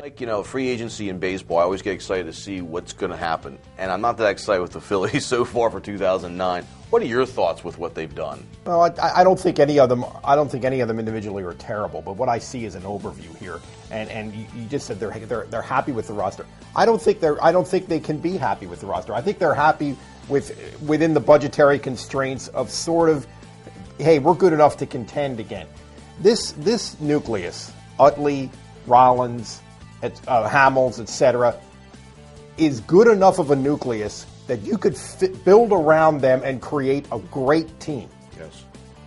Like, free agency in baseball, I always get excited to see what's going to happen. And I'm not that excited with the Phillies so far for 2009. What are your thoughts with what they've done? Well, I don't think any of them. I don't think any of them individually are terrible. But what I see is an overview here, and you just said they're happy with the roster. I don't think they can be happy with the roster. I think they're happy within the budgetary constraints of sort of, hey, we're good enough to contend again. This nucleus, Utley, Rollins, Hamels, etc., is good enough of a nucleus that you could build around them and create a great team. Yes.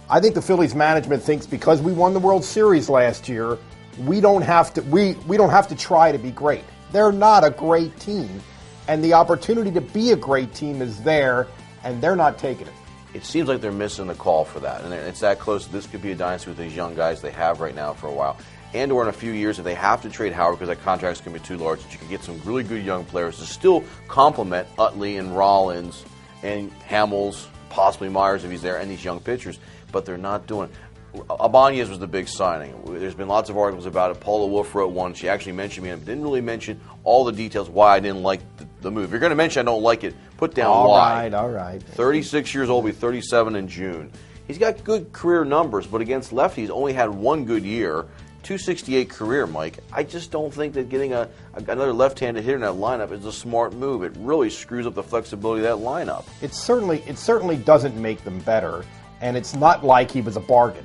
I think the Phillies management thinks because we won the World Series last year, we don't have to try to be great. They're not a great team, and the opportunity to be a great team is there, and they're not taking it. It seems like they're missing the call for that, and it's that close. This could be a dynasty with these young guys they have right now for a while. And or in a few years, if they have to trade Howard because that contract's going to be too large, that you can get some really good young players to still complement Utley and Rollins and Hamels, possibly Myers if he's there, and these young pitchers. But they're not doing it. Ibanez was the big signing. There's been lots of articles about it. Paula Wolf wrote one. She actually mentioned me, but didn't really mention all the details why I didn't like the move. If you're going to mention I don't like it, put down why. All right. 36 years old, will be 37 in June. He's got good career numbers, but against lefties, only had one good year. 268 career, Mike. I just don't think that getting another left-handed hitter in that lineup is a smart move. It really screws up the flexibility of that lineup. It certainly doesn't make them better, and it's not like he was a bargain.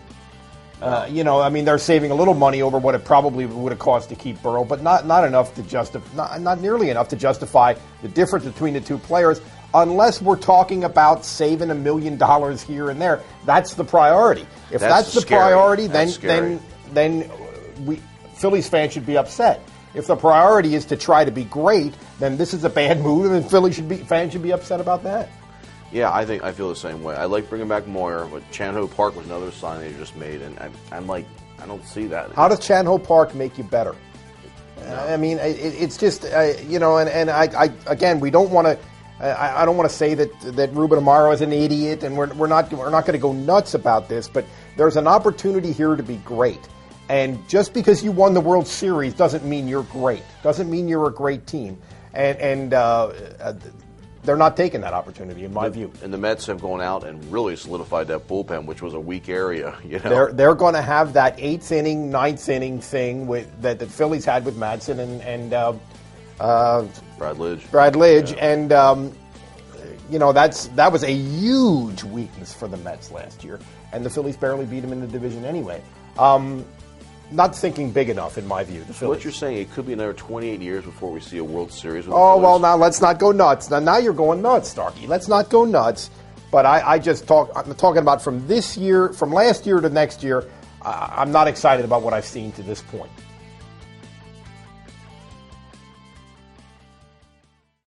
They're saving a little money over what it probably would have cost to keep Burrow, but not enough to not nearly enough to justify the difference between the two players. Unless we're talking about saving $1 million here and there, that's the priority. If that's the priority, then Phillies fans should be upset. If the priority is to try to be great, then this is a bad move, and fans should be upset about that. Yeah, I feel the same way. I like bringing back Moyer, but Chan-Ho Park was another sign they just made, and I'm like, I don't see that. How does Chan-Ho Park make you better? No. I mean, it's just again, we don't want to. I don't want to say that Ruben Amaro is an idiot, and we're not going to go nuts about this, but there's an opportunity here to be great. And just because you won the World Series doesn't mean you're great. Doesn't mean you're a great team. And they're not taking that opportunity, in my view. And the Mets have gone out and really solidified that bullpen, which was a weak area. They're going to have that 8th inning, 9th inning thing that the Phillies had with Madsen and Brad Lidge, yeah. And that was a huge weakness for the Mets last year, and the Phillies barely beat them in the division anyway. Not thinking big enough, in my view. The Phillies. What you're saying, it could be another 28 years before we see a World Series with the Oh, Phillies. well, now let's not go nuts. Now you're going nuts, Starkey. Let's not go nuts. But I'm talking about from last year to next year, I'm not excited about what I've seen to this point.